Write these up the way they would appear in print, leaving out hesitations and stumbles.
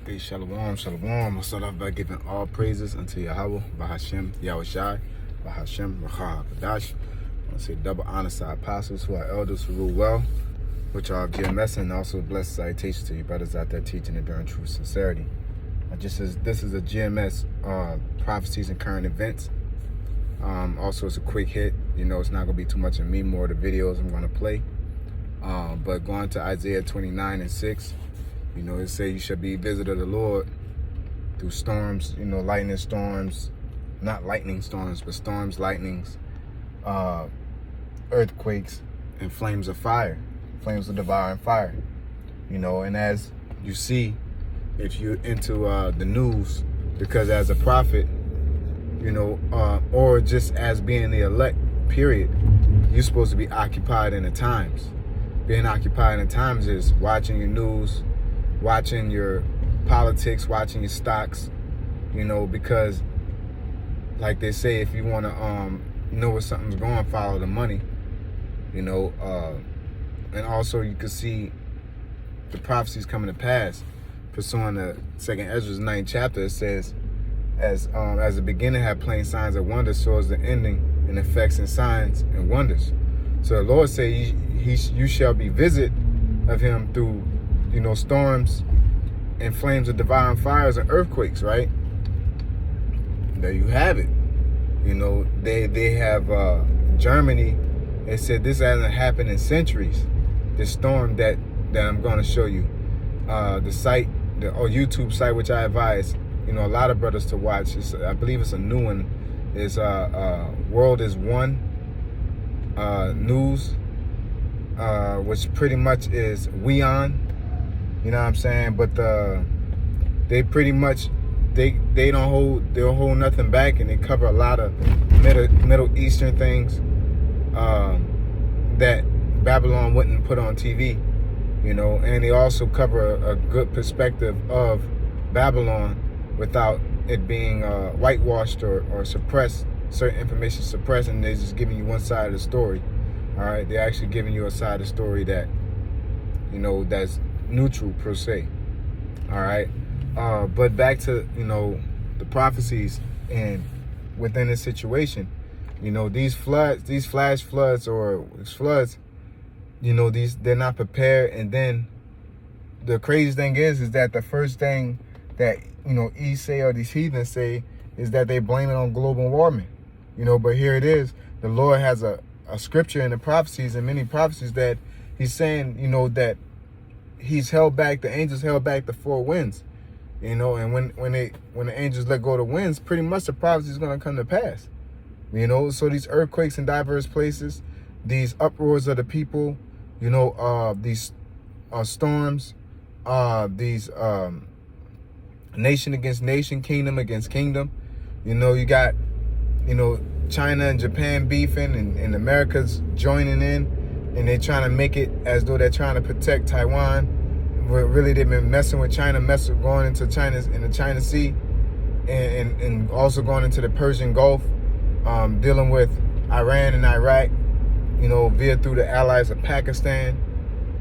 Hey, shalom, shalom. I start off by giving all praises unto Yahweh, Bahashem, Yahushai, Bahashem, Rachah, Badash. I want to say double honor to our apostles who are elders who rule well, which are GMS, and also blessed salutations to you brothers out there teaching and bearing true sincerity. This is a GMS prophecies and current events. Also, it's a quick hit. You know, it's not going to be too much of me, more of the videos I'm going to play. But going to Isaiah 29:6. You know, it says you shall be visited of the Lord through storms, you know, lightning storms, not lightning storms, but storms, lightnings, earthquakes, and flames of fire, flames of devouring fire. You know, and as you see, if you're into the news, because as a prophet, you know, or just as being the elect, period, you're supposed to be occupied in the times. Being occupied in the times is watching your news, watching your politics, watching your stocks, you know, because like they say, if you want to know where something's going, follow the money, you know. And also you can see the prophecies coming to pass. Pursuing the 2nd Ezra's 9th chapter, it says, as the beginning had plain signs and wonders, so is the ending in effects and signs and wonders. So the Lord say, you shall be visited of him through, you know, storms and flames of devouring fires and earthquakes, right? There you have it. You know, they have Germany. They said this hasn't happened in centuries. This storm that I'm going to show you, the site, the YouTube site, which I advise, you know, a lot of brothers to watch. I believe it's a new one. Is World is One News, which pretty much is WEON. You know what I'm saying? But they pretty much they'll hold nothing back, and they cover a lot of Middle Eastern things that Babylon wouldn't put on TV. You know, and they also cover a good perspective of Babylon without it being whitewashed or suppressed, certain information suppressed, and they're just giving you one side of the story. All right, they're actually giving you a side of the story that, you know, that's neutral per se. All right, but back to, you know, the prophecies, and within this situation, you know, these floods, these flash floods or floods, you know, they're not prepared. And then the craziest thing is that the first thing that, you know, say, or these heathens say, is that they blame it on global warming. You know, but here it is. The Lord has a scripture in the prophecies, and many prophecies, that he's saying, you know, that he's held back, the angels held back the 4 winds. You know, and when the angels let go of the winds, pretty much the prophecy is going to come to pass. You know, so these earthquakes in diverse places, these uproars of the people, you know, these storms, these nation against nation, kingdom against kingdom. You know, you got, you know, China and Japan beefing, and America's joining in, and they're trying to make it as though they're trying to protect Taiwan. But really, they've been messing with China, going into the China Sea, and also going into the Persian Gulf, dealing with Iran and Iraq, you know, via through the allies of Pakistan,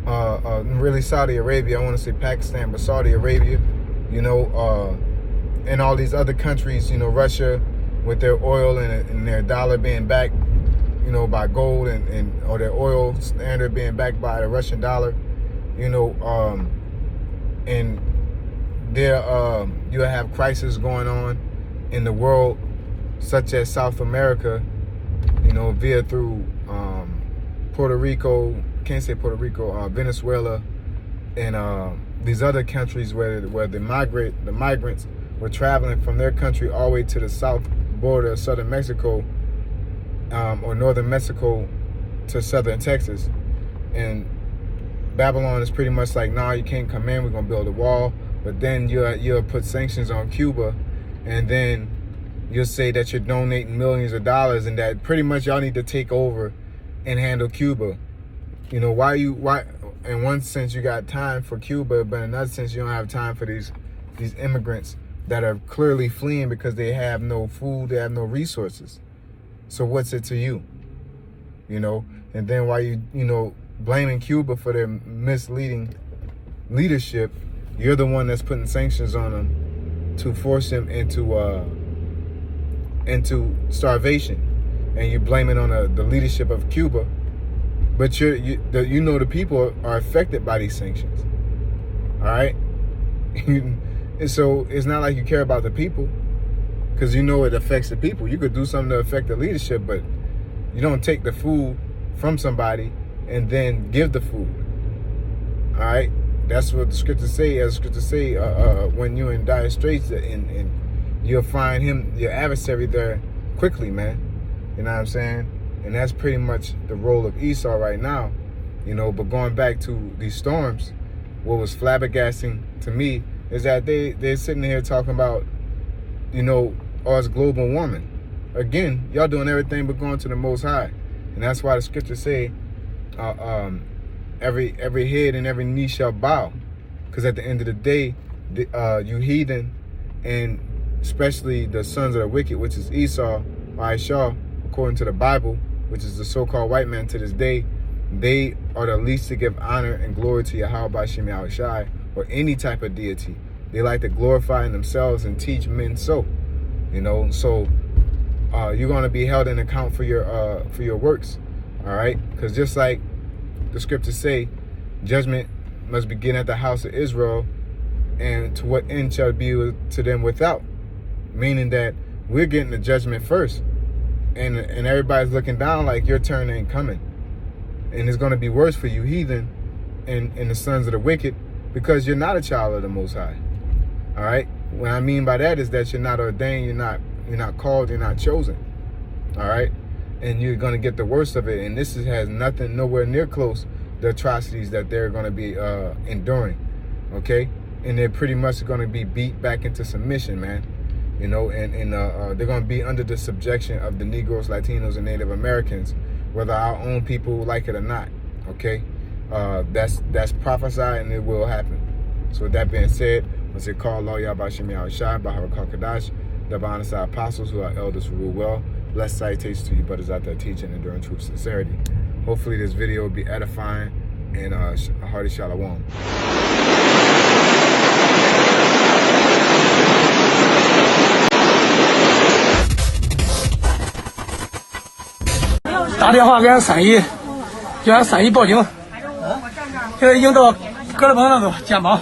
really Saudi Arabia. I want to say Pakistan, but Saudi Arabia, you know, and all these other countries, you know, Russia, with their oil and their dollar being backed, you know, by gold, or their oil standard being backed by the Russian dollar, you know, and there you have crisis going on in the world, such as South America, you know, via through Puerto Rico, can't say Puerto Rico, Venezuela, and these other countries where the migrants were traveling from their country all the way to the south border of southern Mexico, or northern Mexico to southern Texas. And Babylon is pretty much like, nah, you can't come in, we're gonna build a wall. But then you'll put sanctions on Cuba, and then you'll say that you're donating millions of dollars, and that pretty much y'all need to take over and handle Cuba. You know, why in one sense you got time for Cuba, but in another sense you don't have time for these immigrants that are clearly fleeing because they have no food, they have no resources. So what's it to you? You know, and then why you know, blaming Cuba for their misleading leadership, You're the one that's putting sanctions on them to force them into starvation, and you blame it on the leadership of Cuba. But the people are affected by these sanctions. All right, and so it's not like you care about the people, because it affects the people. You could do something to affect the leadership, but you don't take the food from somebody and then give the food. All right, that's what the scriptures say. As the scriptures say, when you're in dire straits, and you'll find your adversary there quickly, man. You know what I'm saying? And that's pretty much the role of Esau right now. But going back to these storms, what was flabbergasting to me is that they're sitting here talking about, us global warming. Again, y'all doing everything but going to the Most High. And that's why the scriptures say, every head and every knee shall bow. Because at the end of the day, you heathen, and especially the sons of the wicked, which is Esau, or Ishah, according to the Bible, which is the so-called white man to this day, they are the least to give honor and glory to Yahweh B'Shem Yahushai, or any type of deity. They like to glorify in themselves and teach men so. So you're going to be held in account for your works. All right? Because just like the scriptures say, judgment must begin at the house of Israel, and to what end shall it be to them without? Meaning that we're getting the judgment first. And everybody's looking down like your turn ain't coming. And it's going to be worse for you heathen and the sons of the wicked, because you're not a child of the Most High. All right? What I mean by that is that you're not ordained, you're not called, you're not chosen. All right? And you're going to get the worst of it. And this has nothing, nowhere near close, the atrocities that they're going to be enduring. Okay? And they're pretty much going to be beat back into submission, man. And they're going to be under the subjection of the Negroes, Latinos, and Native Americans, whether our own people like it or not. Okay? That's prophesied, and it will happen. So with that being said, once it called Law Yahweh Shem Yahushai, Baharakal Kadash, the honest apostles who are elders who rule well. Blessed salutations to you brothers out there teaching and enduring truth sincerity. Hopefully this video will be edifying, and a hearty shalom. 打电话给俺三姨，叫俺三姨报警。现在已经到格勒邦那个肩膀。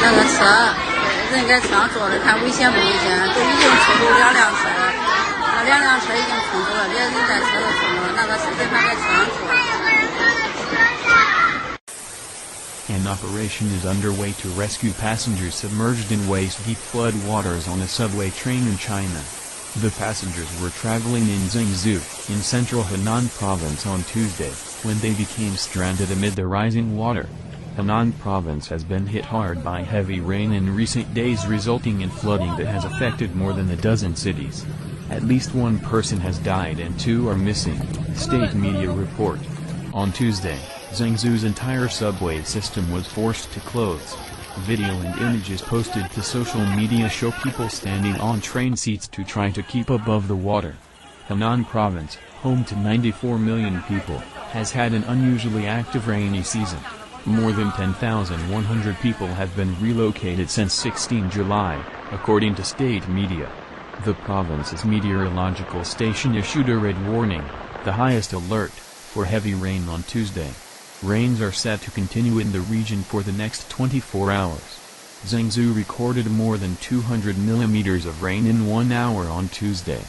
那个车人该上座的，看危险不危险？都已经出动2辆车，2辆车已经冲走了，连人带车都冲走了，那个司机还在车上坐。An operation is underway to rescue passengers submerged in waist-deep flood waters on a subway train in China. The passengers were traveling in Zhengzhou, in central Henan province on Tuesday, when they became stranded amid the rising water. Henan province has been hit hard by heavy rain in recent days, resulting in flooding that has affected more than a dozen cities. At least one person has died and 2 are missing, state media report. On Tuesday, Zhengzhou's entire subway system was forced to close. Video and images posted to social media show people standing on train seats to try to keep above the water. Henan province, home to 94 million people, has had an unusually active rainy season. More than 10,100 people have been relocated since 16 July, according to state media. The province's meteorological station issued a red warning, the highest alert, for heavy rain on Tuesday. Rains are set to continue in the region for the next 24 hours. Zhengzhou recorded more than 200 millimeters of rain in 1 hour on Tuesday.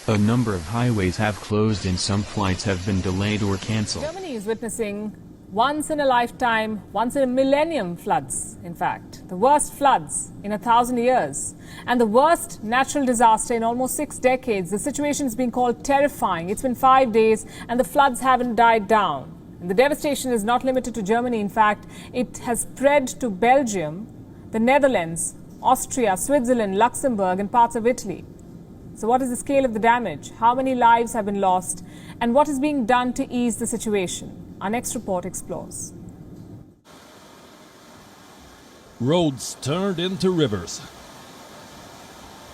A number of highways have closed and some flights have been delayed or cancelled. Germany is witnessing once-in-a-lifetime, once-in-a-millennium floods, in fact. The worst floods in 1,000 years. And the worst natural disaster in almost 6 decades. The situation is being called terrifying. It's been 5 days and the floods haven't died down. And the devastation is not limited to Germany. In fact, it has spread to Belgium, the Netherlands, Austria, Switzerland, Luxembourg and parts of Italy. So what is the scale of the damage? How many lives have been lost? And what is being done to ease the situation? Our next report explores. Roads turned into rivers.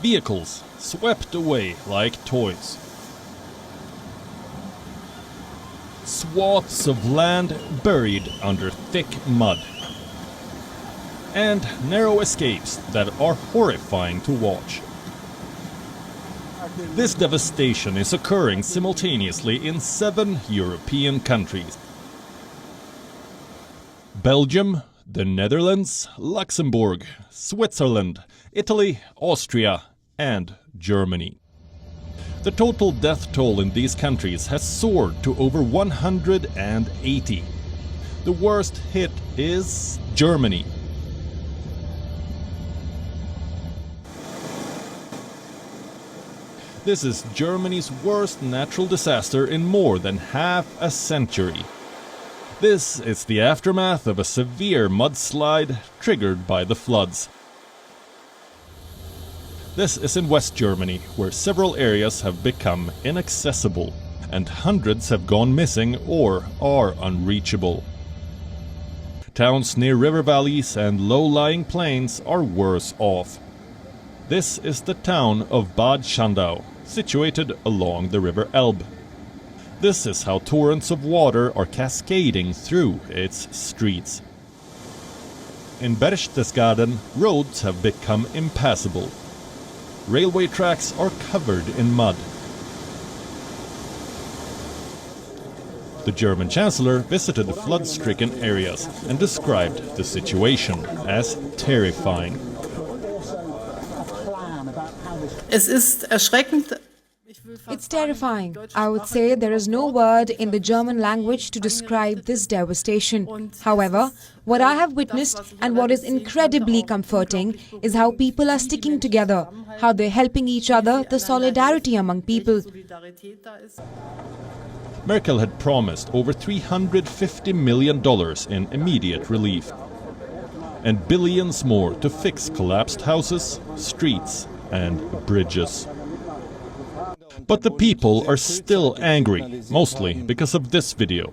Vehicles swept away like toys. Swaths of land buried under thick mud. And narrow escapes that are horrifying to watch. This devastation is occurring simultaneously in 7 European countries: Belgium, the Netherlands, Luxembourg, Switzerland, Italy, Austria, and Germany. The total death toll in these countries has soared to over 180. The worst hit is Germany. This is Germany's worst natural disaster in more than half a century. This is the aftermath of a severe mudslide triggered by the floods. This is in West Germany, where several areas have become inaccessible, and hundreds have gone missing or are unreachable. Towns near river valleys and low-lying plains are worse off. This is the town of Bad Schandau, situated along the river Elbe. This is how torrents of water are cascading through its streets. In Berchtesgaden, roads have become impassable. Railway tracks are covered in mud. The German Chancellor visited the flood-stricken areas and described the situation as terrifying. It's terrifying. I would say there is no word in the German language to describe this devastation. However, what I have witnessed and what is incredibly comforting is how people are sticking together, how they're helping each other, the solidarity among people. Merkel had promised over $350 million in immediate relief, and billions more to fix collapsed houses, streets, and bridges. But the people are still angry, mostly because of this video.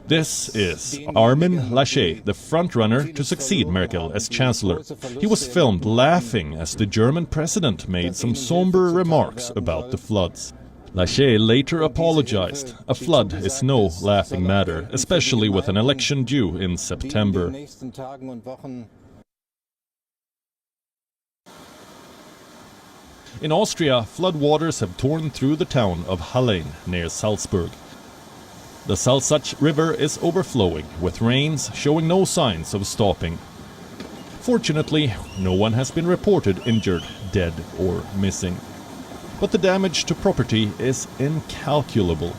This is Armin Laschet, the frontrunner to succeed Merkel as Chancellor. He was filmed laughing as the German president made some somber remarks about the floods. Laschet later apologized. A flood is no laughing matter, especially with an election due in September. In Austria, floodwaters have torn through the town of Hallein near Salzburg. The Salzach River is overflowing, with rains showing no signs of stopping. Fortunately, no one has been reported injured, dead or missing. But the damage to property is incalculable.